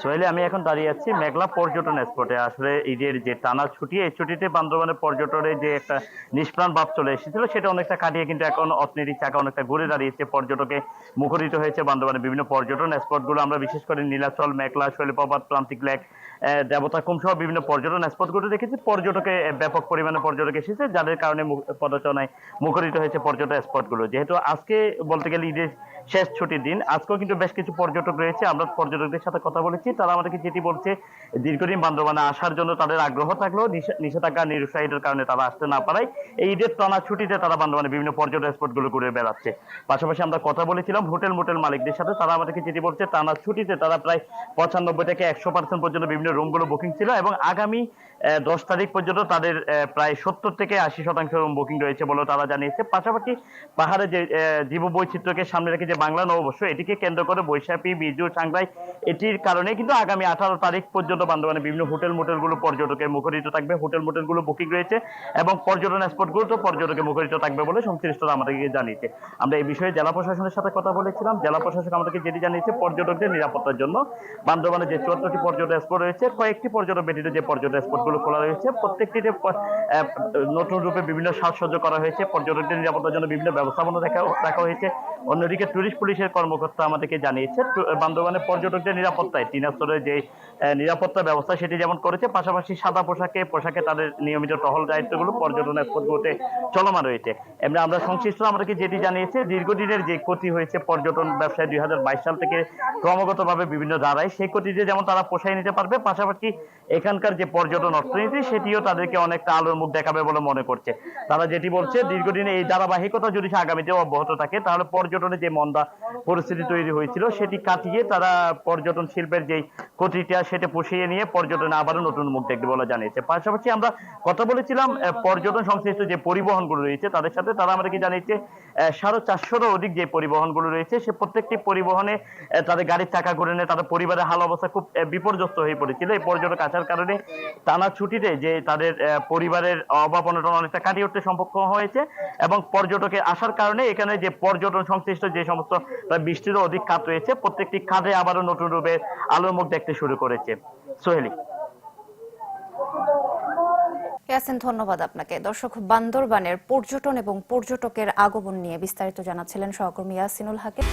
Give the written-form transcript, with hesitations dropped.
সোহেলি, আমি এখন দাঁড়িয়ে আছি মেঘলা পর্যটন স্পটে। আসলে ঈদের যে টানা ছুটি, এই ছুটিতে বান্দরবানের পর্যটনের যে একটা নিষ্প্রাণ ভাব চলে এসেছিল, সেটা অনেকটা কাটিয়ে কিন্তু এখন অর্থনীতির চাকা অনেকটা ঘুরে দাঁড়িয়েছে। পর্যটকে মুখরিত হয়েছে বান্দরবানের বিভিন্ন পর্যটন স্পট গুলো। আমরা বিশেষ করে নীলাচল, মেঘলা, শৈলপ্রপাত, প্রান্তিক লেক, দেবতাখুম সহ বিভিন্ন পর্যটন স্পট গুলো দেখেছি। পর্যটকে ব্যাপক পরিমাণে পর্যটক এসেছে, যাদের কারণে পদচারণায় মুখরিত হয়েছে পর্যটন স্পট গুলো। যেহেতু আজকে বলতে গেলে ঈদের শেষ ছুটির দিন, আজকেও কিন্তু বেশ কিছু পর্যটক রয়েছে। আমরা পর্যটকদের সাথে কথা বলেছি, তারা আমাদেরকে যেটি বলছে, দীর্ঘদিন বান্দরবানে আসার জন্য তাদের আগ্রহ থাকলেও নিষেধাজ্ঞা নিরুৎসাহিতের কারণে তারা আসতে না পারায় এই ঈদের টানা ছুটিতে তারা বান্দরবানে বিভিন্ন পর্যটন স্পট গুলো ঘুরে বেড়াচ্ছে। পাশাপাশি আমরা কথা বলেছিলাম হোটেল মোটেল মালিকদের সাথে, তারা আমাদেরকে যেটি বলছে, টানা ছুটিতে তারা প্রায় 95 থেকে 100% পর্যন্ত বিভিন্ন রুম গুলো বুকিং ছিল, এবং আগামী 10 তারিখ পর্যন্ত তাদের প্রায় 70 থেকে 80% রুম বুকিং রয়েছে বলে তারা জানিয়েছে। পাশাপাশি পাহাড়ে যে জীব বৈচিত্র্যকে সামনে রেখে যে বাংলা নববর্ষ, এটিকে কেন্দ্র করে বৈশাখী, বিজু, সাংগ্রাই, এটির কারণে কিন্তু আগামী 18 তারিখ পর্যন্ত বান্দরবানে বিভিন্ন হোটেল মোটেল গুলো পর্যটকের মুখরিত থাকবে। হোটেল মোটেল গুলো বুকিং রয়েছে এবং পর্যটন স্পট গুলো তো পর্যটকের মুখরিত থাকবে বলে সংশ্লিষ্টরা আমাদেরকে জানিয়েছে। আমরা এই বিষয়ে জেলা প্রশাসনের সাথে কথা বলেছিলাম। জেলা প্রশাসক আমাদেরকে যেটি জানিয়েছে, পর্যটকদের নিরাপত্তার জন্য বান্দরবানে যে 74টি পর্যটন স্পট রয়েছে, কয়েকটি পর্যটক ব্যতীত যে পর্যটন স্পট গুলো খোলা রয়েছে, প্রত্যেকটিতে নতুন রূপে বিভিন্ন সাজসজ্জা করা হয়েছে। পর্যটকদের নিরাপত্তার জন্য বিভিন্ন ব্যবস্থাপনা রাখা হয়েছে। অন্যদিকে টুরিস্ট পুলিশের কর্মকর্তা আমাদেরকে জানিয়েছে, বান্দরবানের পর্যটকদের নিরাপত্তায় 3 স্তরের যে নিরাপত্তা ব্যবস্থা, সেটি যেমন করেছে, পাশাপাশি সাদা পোশাকে তাদের নিয়মিত টহল দায়িত্বগুলো পর্যটন স্পটগুলোতে চলমান রয়েছে। এমনি আমরা সংশ্লিষ্ট আমাদেরকে যেটি জানিয়েছে, দীর্ঘদিনের যে ক্ষতি হয়েছে পর্যটন ব্যবসায় 2022 সাল থেকে ক্রমাগতভাবে বিভিন্ন ধারায়, সেই ক্ষতিতে যেমন তারা পোষায় নিতে পারবে, পাশাপাশি এখানকার যে পর্যটন অর্থনীতি, সেটিও তাদেরকে অনেকটা আলোর মুখ দেখাবে বলে মনে করছে। তারা যেটি বলছে, দীর্ঘদিনে এই ধারাবাহিকতা যদি আগামীতেও অব্যাহত থাকে, তাহলে পর্যটনে যে মন্দা পরিস্থিতি তৈরি হয়েছিল, সেটি কাটিয়ে তারা পর্যটন শিল্পের যে ক্ষতিটা, সেটা পুষিয়ে নিয়ে পর্যটনে আবারও নতুন মুখ দেখবে বলে জানিয়েছে। পাশাপাশি আমরা কথা বলেছিলাম পর্যটন সংশ্লিষ্ট যে পরিবহনগুলো রয়েছে তাদের সাথে, তারা আমাদেরকে জানিয়েছে 450-এরও অধিক যে পরিবহনগুলো রয়েছে, সে প্রত্যেকটি পরিবহনে তাদের গাড়ির চাকা ঘুরে নিয়ে তাদের পরিবারের হাল অবস্থা খুব বিপর্যস্ত হয়ে পড়েছিল। এই পর্যটক আসার কারণে টানা ছুটিতে যে তাদের পরিবারের অভাব অনটন অনেকটা কাটিয়ে উঠতে সম্পন্ন হয়েছে, এবং পর্যটকের আসার কারণে এখানে যে পর্যটন সংশ্লিষ্ট যে সমস্ত 20টিরও অধিক খাত রয়েছে, প্রত্যেকটি খাতে আবারও নতুন রূপে আলোর মুখ দেখতে শুরু করেছে। সোহেলি। ইয়াসিন, ধন্যবাদ আপনাকে। দর্শক, বান্দরবানের পর্যটন এবং পর্যটকের আগমন নিয়ে বিস্তারিত জানাচ্ছিলেন সহকর্মী ইয়াসিনুল হাকিম।